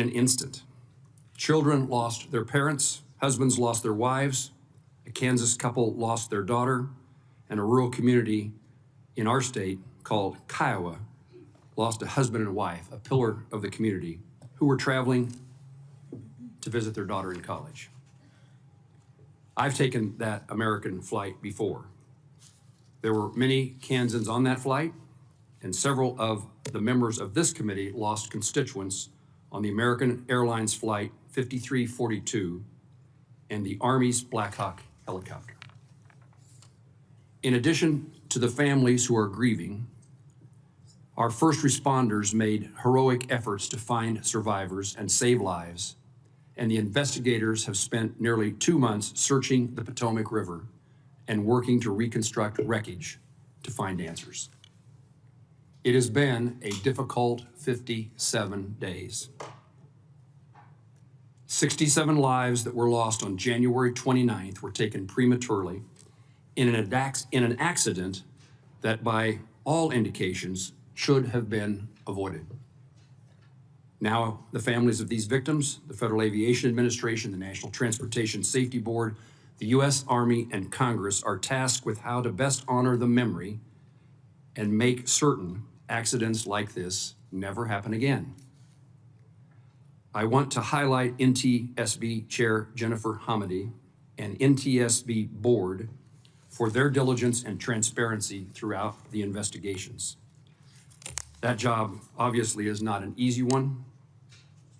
an instant. Children lost their parents, husbands lost their wives, a Kansas couple lost their daughter, and a rural community in our state called Kiowa lost a husband and wife, a pillar of the community, who were traveling to visit their daughter in college. I've taken that American flight before. There were many Kansans on that flight, and several of the members of this committee lost constituents on the American Airlines flight 5342 and the Army's Blackhawk helicopter. In addition to the families who are grieving, our first responders made heroic efforts to find survivors and save lives, and the investigators have spent nearly 2 months searching the Potomac River and working to reconstruct wreckage to find answers. It has been a difficult 57 days. 67 lives that were lost on January 29th were taken prematurely in an accident that, by all indications, should have been avoided. Now, the families of these victims, the Federal Aviation Administration, the National Transportation Safety Board, the U.S. Army, and Congress are tasked with how to best honor the memory and make certain accidents like this never happen again. I want to highlight NTSB Chair Jennifer Hamady and NTSB Board for their diligence and transparency throughout the investigations. That job obviously is not an easy one,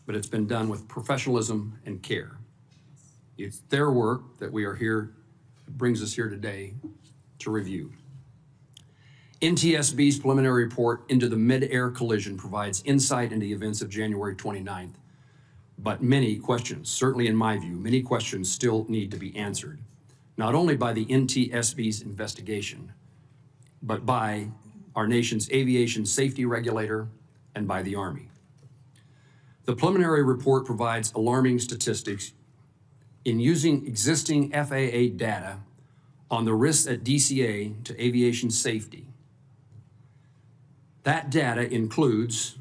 but it's been done with professionalism and care. It's their work that we are here, brings us here today to review. NTSB's preliminary report into the mid-air collision provides insight into the events of January 29th, but many questions, certainly in my view, many questions still need to be answered, not only by the NTSB's investigation, but by our nation's aviation safety regulator and by the Army. The preliminary report provides alarming statistics in using existing FAA data on the risks at DCA to aviation safety. That data includes,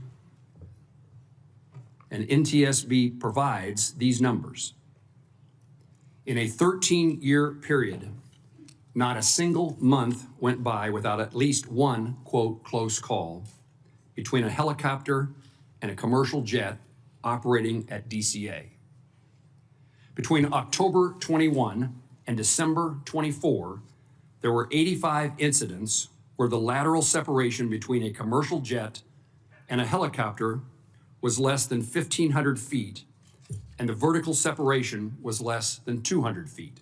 and NTSB provides these numbers. In a 13-year period, not a single month went by without at least one, quote, close call between a helicopter and a commercial jet operating at DCA. Between October 21 and December 24, there were 85 incidents where the lateral separation between a commercial jet and a helicopter was less than 1,500 feet, and the vertical separation was less than 200 feet.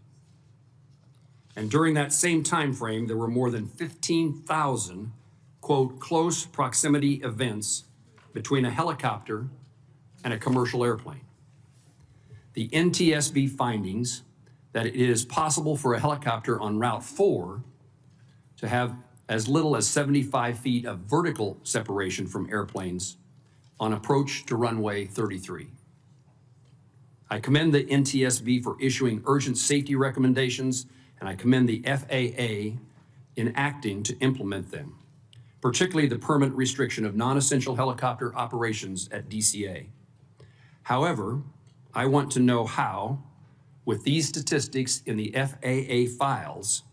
And during that same time frame, there were more than 15,000, quote, close proximity events between a helicopter and a commercial airplane. The NTSB findings that it is possible for a helicopter on Route 4 to have as little as 75 feet of vertical separation from airplanes on approach to runway 33. I commend the NTSB for issuing urgent safety recommendations, and I commend the FAA in acting to implement them, particularly the permanent restriction of non-essential helicopter operations at DCA. However, I want to know how, with these statistics in the FAA files,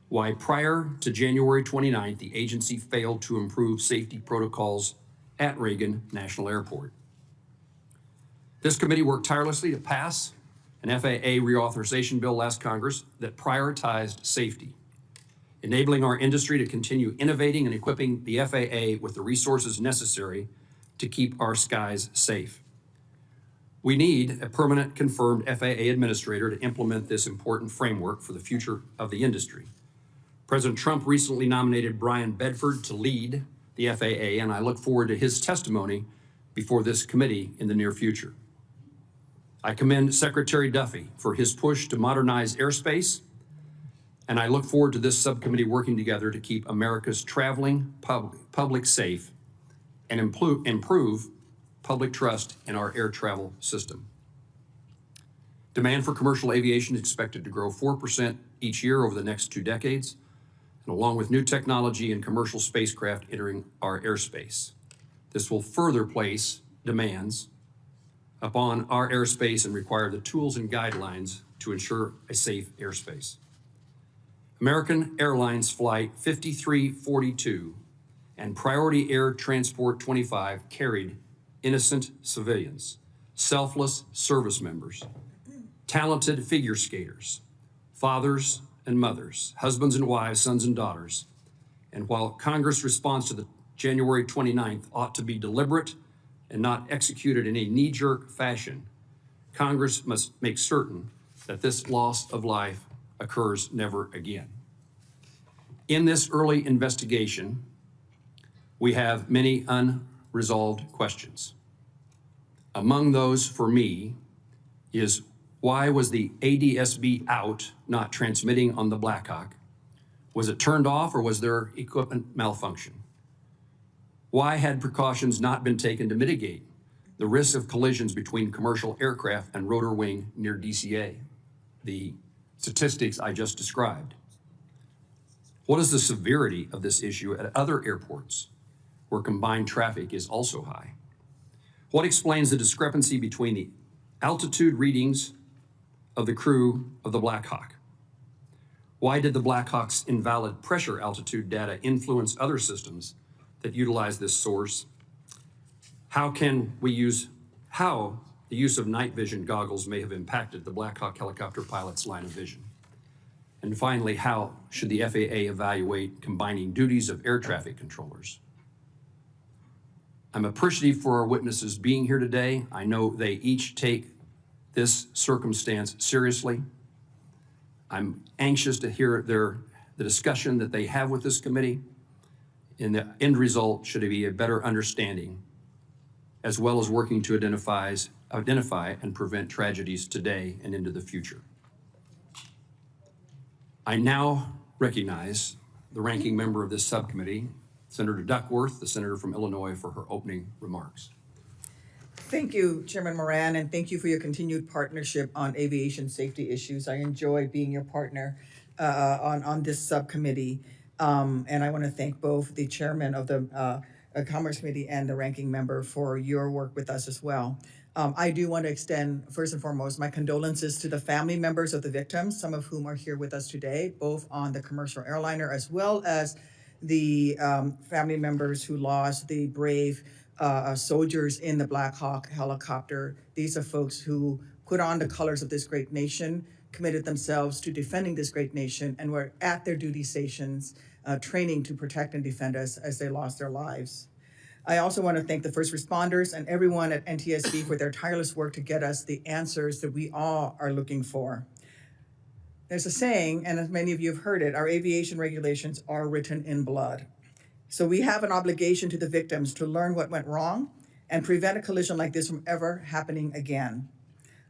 why prior to January 29th, the agency failed to improve safety protocols at Reagan National Airport. This committee worked tirelessly to pass an FAA reauthorization bill last Congress that prioritized safety, enabling our industry to continue innovating and equipping the FAA with the resources necessary to keep our skies safe. We need a permanent confirmed FAA administrator to implement this important framework for the future of the industry. President Trump recently nominated Brian Bedford to lead the FAA, and I look forward to his testimony before this committee in the near future. I commend Secretary Duffy for his push to modernize airspace, and I look forward to this subcommittee working together to keep America's traveling public safe and improve public trust in our air travel system. Demand for commercial aviation is expected to grow 4% each year over the next 2 decades, and along with new technology and commercial spacecraft entering our airspace. This will further place demands upon our airspace and require the tools and guidelines to ensure a safe airspace. American Airlines Flight 5342 and Priority Air Transport 25 carried innocent civilians, selfless service members, talented figure skaters, fathers and mothers, husbands and wives, sons and daughters. And while Congress' response to the January 29th ought to be deliberate and not executed in a knee-jerk fashion, Congress must make certain that this loss of life occurs never again. In this early investigation, we have many unresolved questions. Among those for me is, why was the ADSB out, not transmitting on the Blackhawk? Was it turned off or was there equipment malfunction? Why had precautions not been taken to mitigate the risk of collisions between commercial aircraft and rotor wing near DCA, the statistics I just described? What is the severity of this issue at other airports where combined traffic is also high? What explains the discrepancy between the altitude readings of the crew of the Blackhawk? Why did the Blackhawk's invalid pressure altitude data influence other systems that utilize this source? How the use of night vision goggles may have impacted the Blackhawk helicopter pilot's line of vision? And finally, how should the FAA evaluate combining duties of air traffic controllers? I'm appreciative for our witnesses being here today. I know they each take this circumstance seriously. I'm anxious to hear the discussion that they have with this committee. And the end result should be a better understanding, as well as working to identify and prevent tragedies today and into the future. I now recognize the ranking member of this subcommittee, Senator Duckworth, the senator from Illinois, for her opening remarks. Thank you, Chairman Moran, and thank you for your continued partnership on aviation safety issues. I enjoy being your partner on this subcommittee. And I want to thank both the chairman of the Commerce Committee and the ranking member for your work with us as well. I do want to extend, first and foremost, my condolences to the family members of the victims, some of whom are here with us today, both on the commercial airliner as well as the family members who lost the brave soldiers in the Blackhawk helicopter. These are folks who put on the colors of this great nation, committed themselves to defending this great nation, and were at their duty stations training to protect and defend us as they lost their lives. I also want to thank the first responders and everyone at NTSB for their tireless work to get us the answers that we all are looking for. There's a saying, and as many of you have heard it, our aviation regulations are written in blood. So we have an obligation to the victims to learn what went wrong and prevent a collision like this from ever happening again.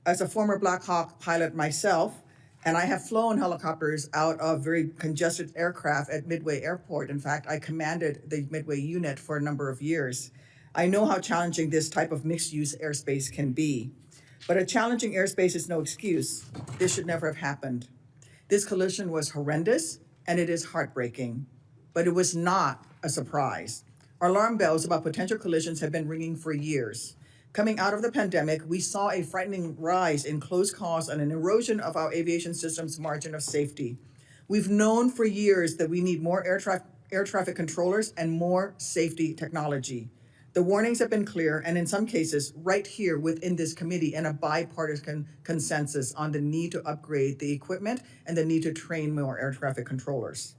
As a former Blackhawk pilot myself, and I have flown helicopters out of very congested aircraft at Midway Airport. In fact, I commanded the Midway unit for a number of years. I know how challenging this type of mixed-use airspace can be. But a challenging airspace is no excuse. This should never have happened. This collision was horrendous, and it is heartbreaking. But it was not a surprise. Our alarm bells about potential collisions have been ringing for years. Coming out of the pandemic, we saw a frightening rise in close calls and an erosion of our aviation system's margin of safety. We've known for years that we need more air traffic controllers and more safety technology. The warnings have been clear, and in some cases, right here within this committee, and a bipartisan consensus on the need to upgrade the equipment and the need to train more air traffic controllers.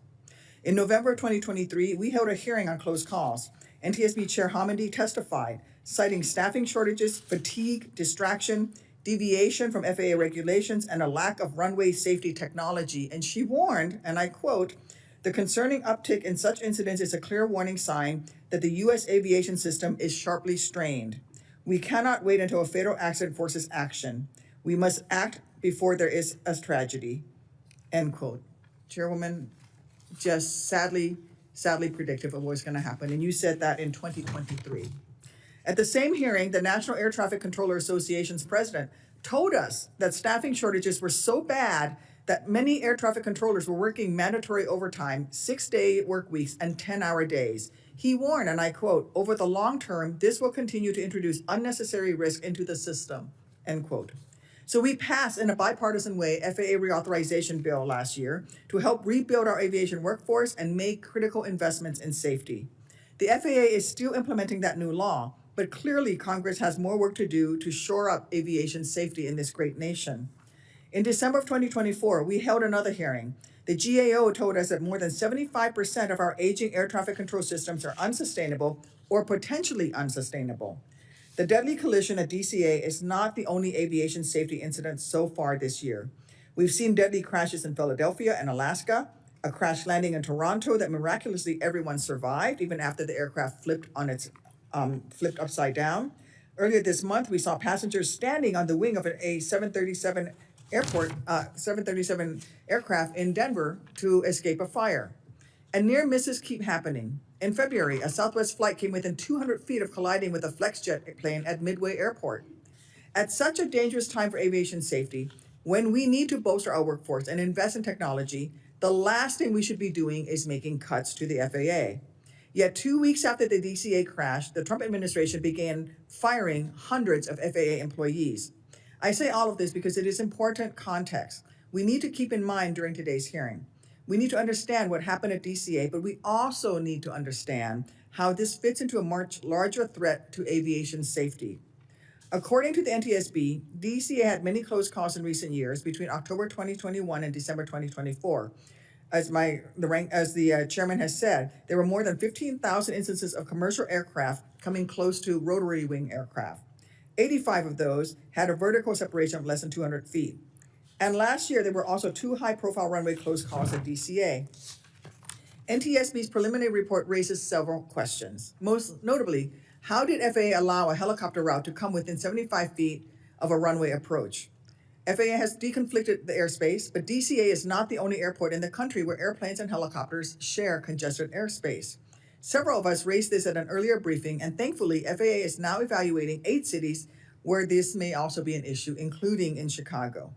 In November 2023, we held a hearing on close calls. NTSB Chair Hamady testified, citing staffing shortages, fatigue, distraction, deviation from FAA regulations, and a lack of runway safety technology. And she warned, and I quote, "The concerning uptick in such incidents is a clear warning sign that the U.S. aviation system is sharply strained. We cannot wait until a fatal accident forces action. We must act before there is a tragedy," end quote. Chairwoman, just sadly predictive of what's going to happen. And you said that in 2023. At the same hearing, the National Air Traffic Controller Association's president told us that staffing shortages were so bad that many air traffic controllers were working mandatory overtime, 6-day work weeks, and 10-hour days. He warned, and I quote, "Over the long term, this will continue to introduce unnecessary risk into the system," end quote. So we passed in a bipartisan way FAA reauthorization bill last year to help rebuild our aviation workforce and make critical investments in safety. The FAA is still implementing that new law, but clearly Congress has more work to do to shore up aviation safety in this great nation. In December of 2024, we held another hearing. The GAO told us that more than 75% of our aging air traffic control systems are unsustainable or potentially unsustainable. The deadly collision at DCA is not the only aviation safety incident so far this year. We've seen deadly crashes in Philadelphia and Alaska, a crash landing in Toronto that miraculously everyone survived, even after the aircraft flipped upside down. Earlier this month, we saw passengers standing on the wing of a 737 aircraft in Denver to escape a fire. And near misses keep happening. In February, a Southwest flight came within 200 feet of colliding with a FlexJet plane at Midway Airport. At such a dangerous time for aviation safety, when we need to bolster our workforce and invest in technology, the last thing we should be doing is making cuts to the FAA. Yet 2 weeks after the DCA crash, the Trump administration began firing hundreds of FAA employees. I say all of this because it is important context we need to keep in mind during today's hearing. We need to understand what happened at DCA, but we also need to understand how this fits into a much larger threat to aviation safety. According to the NTSB, DCA had many close calls in recent years between October 2021 and December 2024. As the chairman has said, there were more than 15,000 instances of commercial aircraft coming close to rotary wing aircraft. 85 of those had a vertical separation of less than 200 feet. And last year, there were also 2 high-profile runway close calls at DCA. NTSB's preliminary report raises several questions. Most notably, how did FAA allow a helicopter route to come within 75 feet of a runway approach? FAA has deconflicted the airspace, but DCA is not the only airport in the country where airplanes and helicopters share congested airspace. Several of us raised this at an earlier briefing, and thankfully, FAA is now evaluating 8 cities where this may also be an issue, including in Chicago.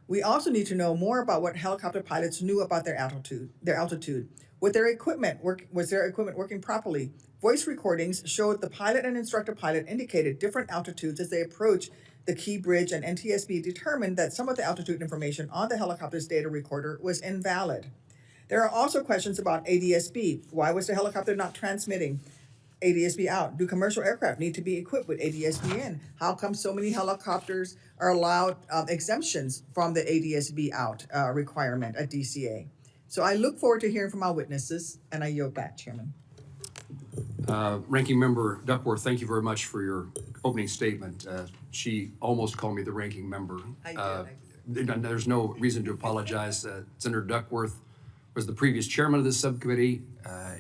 We also need to know more about what helicopter pilots knew about their altitude. Was their equipment working properly? Voice recordings showed the pilot and instructor pilot indicated different altitudes as they approached the Key Bridge, and NTSB determined that some of the altitude information on the helicopter's data recorder was invalid. There are also questions about ADSB. Why was the helicopter not transmitting ADSB out? Do commercial aircraft need to be equipped with ADSB in? How come so many helicopters are allowed exemptions from the ADSB out requirement at DCA? So I look forward to hearing from our witnesses, and I yield back, Chairman. Ranking Member Duckworth, thank you very much for your opening statement. She almost called me the ranking member. I did. There's no reason to apologize. Senator Duckworth was the previous chairman of this subcommittee,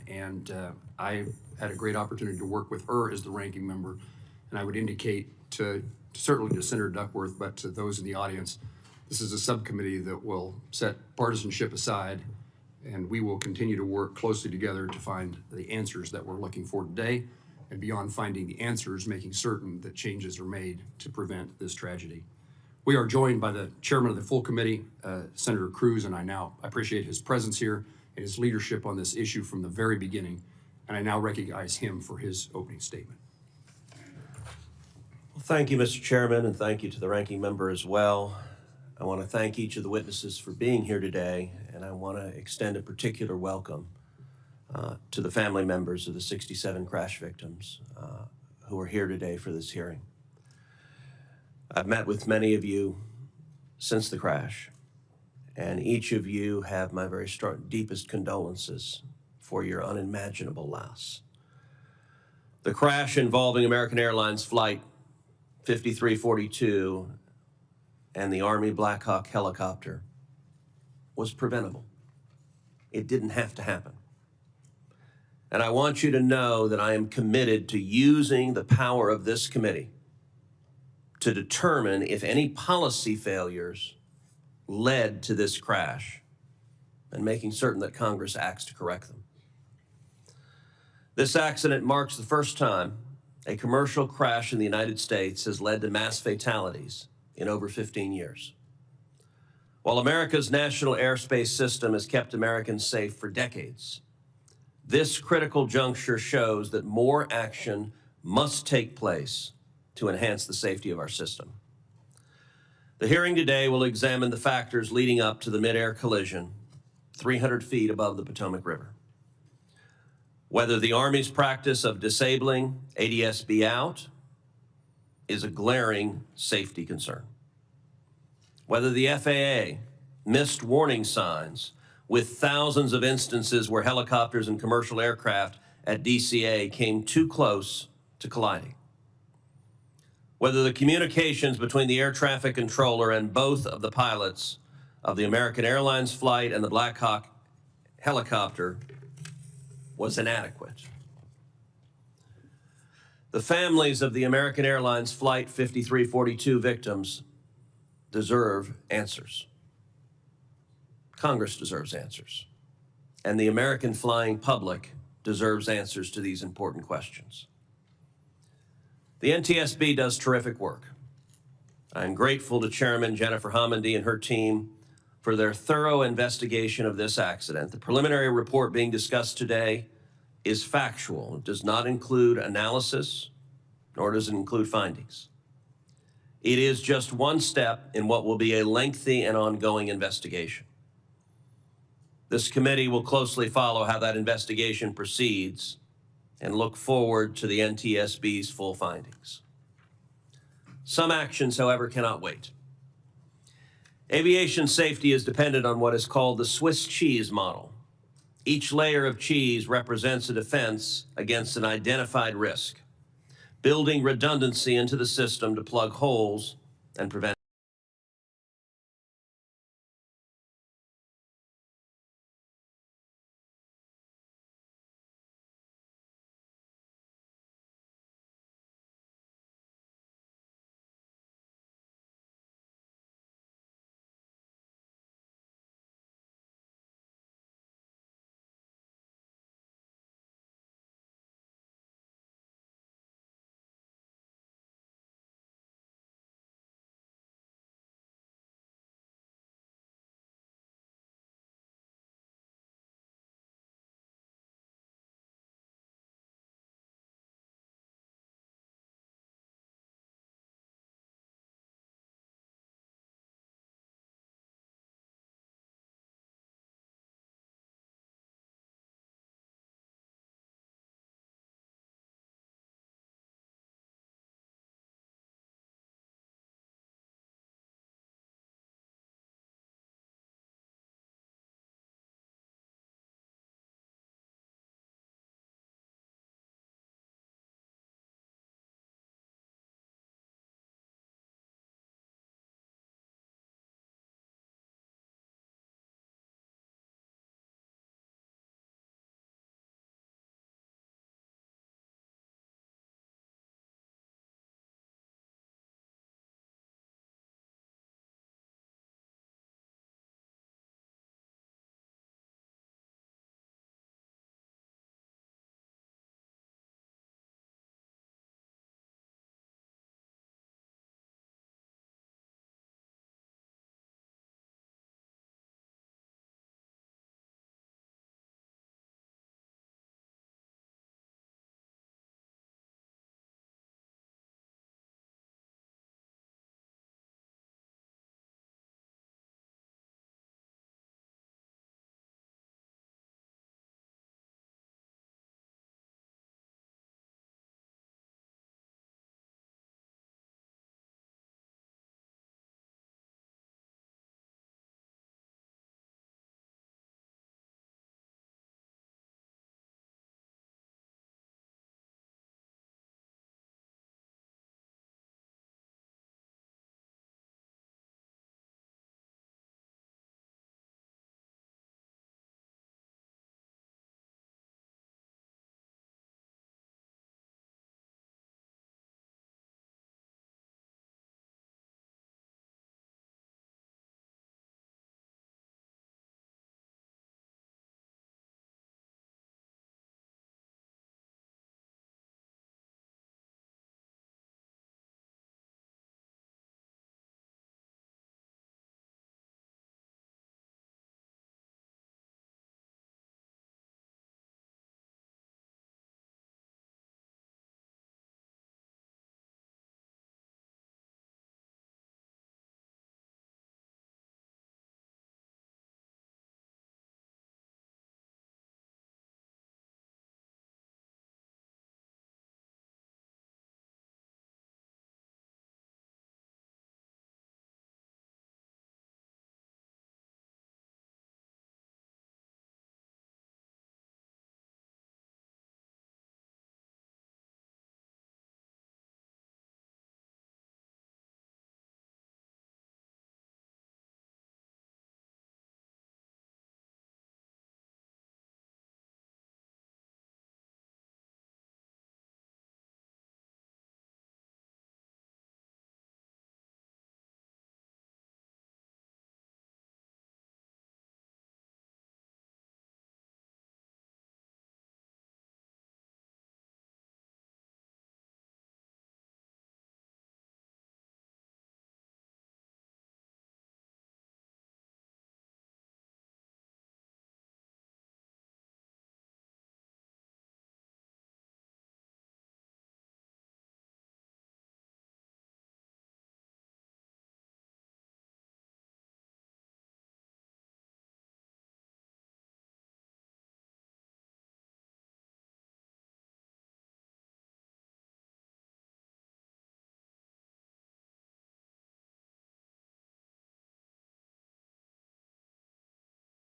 and I had a great opportunity to work with her as the ranking member. And I would indicate certainly to Senator Duckworth, but to those in the audience, this is a subcommittee that will set partisanship aside, and we will continue to work closely together to find the answers that we're looking for today, and beyond finding the answers, making certain that changes are made to prevent this tragedy. We are joined by the chairman of the full committee, Senator Cruz, and I now appreciate his presence here and his leadership on this issue from the very beginning, and I now recognize him for his opening statement. Well, thank you, Mr. Chairman, and thank you to the ranking member as well. I want to thank each of the witnesses for being here today, and I want to extend a particular welcome to the family members of the 67 crash victims who are here today for this hearing. I've met with many of you since the crash, and each of you have my very deepest condolences for your unimaginable loss. The crash involving American Airlines Flight 5342 and the Army Blackhawk helicopter was preventable. It didn't have to happen. And I want you to know that I am committed to using the power of this committee to determine if any policy failures led to this crash and making certain that Congress acts to correct them. This accident marks the first time a commercial crash in the United States has led to mass fatalities in over 15 years. While America's national airspace system has kept Americans safe for decades, This critical juncture shows that more action must take place to enhance the safety of our system. The hearing today will examine the factors leading up to the mid-air collision 300 feet above the Potomac River. Whether the Army's practice of disabling ADS-B out is a glaring safety concern. Whether the FAA missed warning signs with thousands of instances where helicopters and commercial aircraft at DCA came too close to colliding. Whether the communications between the air traffic controller and both of the pilots of the American Airlines flight and the Blackhawk helicopter was inadequate. The families of the American Airlines Flight 5342 victims deserve answers. Congress deserves answers. And the American flying public deserves answers to these important questions. The NTSB does terrific work. I'm grateful to Chairman Jennifer Homendy and her team for their thorough investigation of this accident. The preliminary report being discussed today is factual. It does not include analysis, nor does it include findings. It is just one step in what will be a lengthy and ongoing investigation. This committee will closely follow how that investigation proceeds and look forward to the NTSB's full findings. Some actions, however, cannot wait. Aviation safety is dependent on what is called the Swiss cheese model. Each layer of cheese represents a defense against an identified risk, building redundancy into the system to plug holes and prevent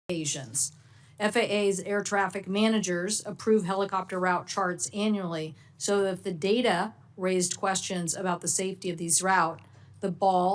occasions. FAA's air traffic managers approve helicopter route charts annually, so that if the data raised questions about the safety of these routes, the ball